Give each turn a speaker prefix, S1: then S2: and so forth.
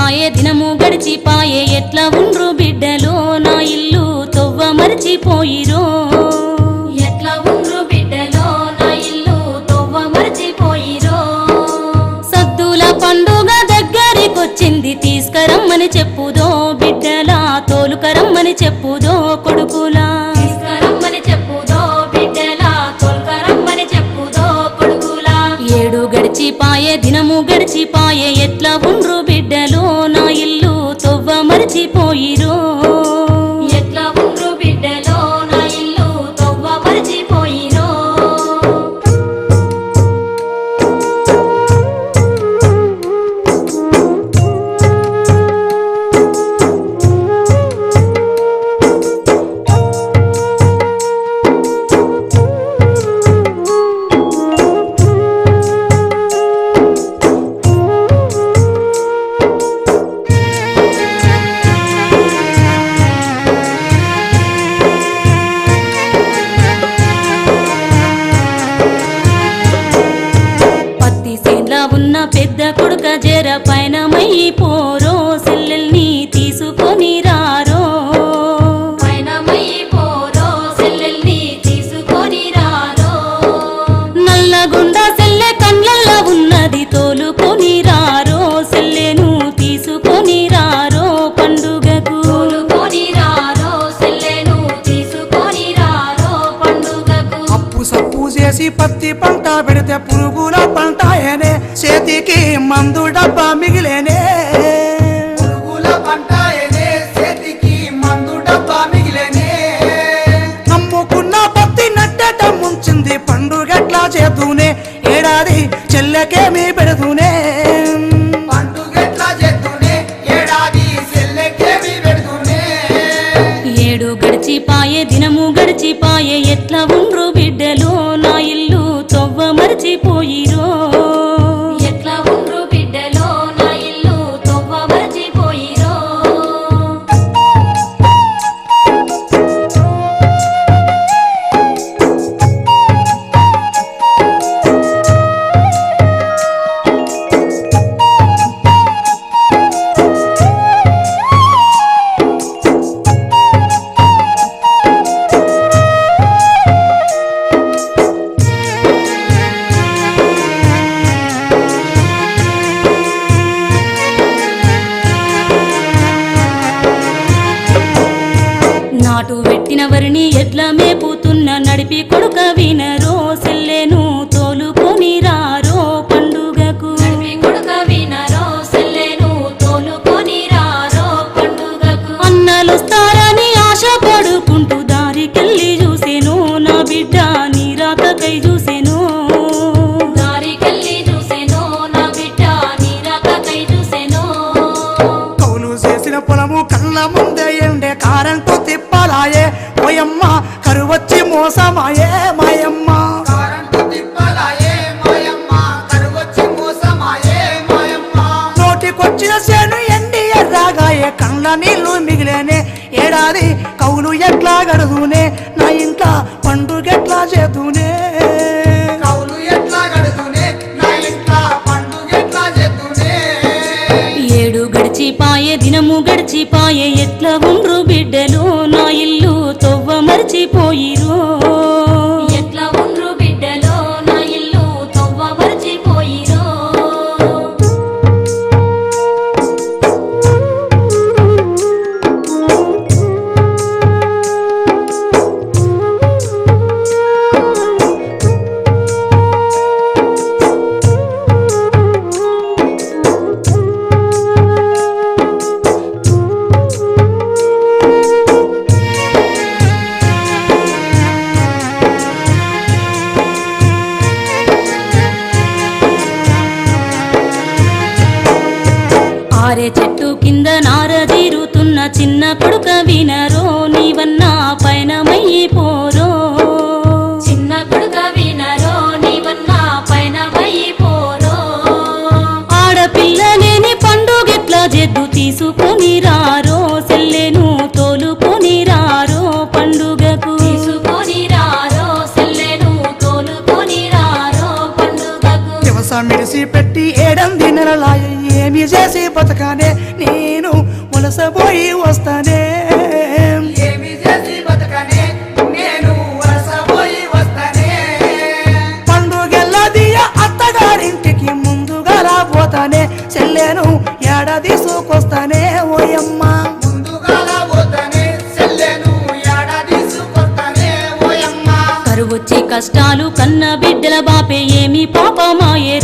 S1: పాయే దినము గడిచిపాయే ఎట్లా ఉండ్రు బిడ్డలో నా ఇల్లు తొవ్వ మరచిపోయిరో ఎట్లా ఉండ్రు బిడ్డలో నా ఇల్లు తొవ్వ మరచిపోయిరో సద్దుల పండుగ దగ్గరికొచ్చింది తీసుకరమ్మని చెప్పుదో బిడ్డలా తోలుకరమ్మని చెప్పుదో కొడుకులా తీసుకరమ్మని చెప్పుదో బిడ్డలా తోలుకరమ్మని చెప్పుదో కొడుకులా ఏడు గడిచిపాయే దినము గడిచిపాయే ఎట్లా ఉండ్రు బిడ్డలో నా ఇల్లు తొవ్వ మరచిపోయిరో ఎట్లా ఉండ్రు బిడ్డలో నా ఇల్లు తొవ్వ మరచిపోయిరో ఉన్న పెద్ద కొడుక జర పైన మయ్యి పోరో సెల్లెల్ని తీసుకొని రారో పైన మయ్యి పోరో సెల్లెల్ని తీసుకొని రారో నల్లగుండ సెల్లె కళ్ళల్లో ఉన్నది తోలుకొని రారో సెల్లెను తీసుకొని రారో పండుగకు తోలుకొని రారో సెల్లెను తీసుకొని రారో పండుగకు
S2: అప్పు సప్పు చేసి పత్తి పంట పెడితే పురుగుల పంట ఏనే చేతికి మందు డబ్బా మిగిలేనే పురుగుల పంట ఏనే చేతికి మందు డబ్బా మిగిలేనే నమ్ముకున్న పత్తి నట్టట ముంచింది పండుగట్లా చేతూనే ఏడాది చెల్లెకేమి పెడుతూనే పండుగట్లా చేతూనే ఏడాది చెల్లెకేమి పెడుతూనే
S1: ఏడు గడిచిపాయే దినము గడిచిపాయే ఎట్లా ఉండ్రు బిడ్డలో నా ఇల్లు తొవ్వ మరచిపోయిరో ఎట్లా ఉండ్రు బిడ్డలో నా ఇల్లు తొవ్వ మరచిపోయిరో నాటు పెట్టిన వరిని ఎట్లా మేపుతున్న నడిపి కొడుక వినరో సెల్లెను తోలుకొని రారో పండుగకు నడిపి కొడుక వినరో సెల్లెను తోలుకొని రారో పండుగకు అన్నలొస్తారని ఆశ పడుకుంటూ దారికెళ్ళి చూసెను నా బిడ్డ నీ రాకకై చూసెను దారికెళ్ళి చూసెను నా బిడ్డ నీ రాకకై చూసెను
S2: కౌలు చేసిన పొలము కళ్ళ ముందే ఎండే కారంతో తిప్పాలాయే ఓయమ్మ కరువచ్చి మోసమాయే మాయమ్మ కారంతో తిప్పాలాయే మాయమ్మ కరువచ్చి మోసమాయే మాయమ్మ నోటికొచ్చిన సేను ఎండి ఎర్రాగాయే కళ్ళ నీళ్లు మిగిలేనే ఏడాది కౌలు ఎట్లా గడుదునే నా ఇంట్లో పండుగెట్లా చేతూనే కౌలు ఎట్లా గడుదునే నా ఇంట్లో పండుగెట్లా చేతూనే
S1: ఏడు గడిచిపాయే దినము గడిచిపాయే ఎట్లా ఉండ్రు బిడ్డలో నా ఇల్లు తొవ్వ మరచిపోయిరో ఎట్లా ఉండ్రు బిడ్డలో నా ఇల్లు తొవ్వ మరచిపోయిరో ఆరే చెట్టు కింద నార తీరుతున్న చిన్న కొడుక వినరో నీవన్నా పైన మయ్యి పోరో చిన్న కొడుక వినరో నీవన్నా పైన మయ్యి పోరో ఆడపిల్లలేని పండుగెట్లా జెద్దు తీసుకొని రారో సెల్లెను తోలుకొని రారో పండుగకు తీసుకొని రారో సెల్లెను తోలుకొని రారో పండుగకు
S2: మిడిసి పెట్టి ఏడంది నెలలాయ ఏమి చేసి బతకానే వలసపోయి వస్తానే
S3: ఏమి చేసి బతకనే నేను వలసపోయి వస్తానే
S2: పండుగెల్లదియ అత్తగారింటికి ముందుగా రాబోతానే చెల్లెను ఏడాది తీసుకొస్తానే ఓయమ్మ
S3: ముందుగా పోతానే చెల్లెను ఏడాది తీసుకొస్తానే ఓయమ్మ
S1: కరువొచ్చి కష్టాలు కన్న బిడ్డల బాపే ఏమి పాపమాయే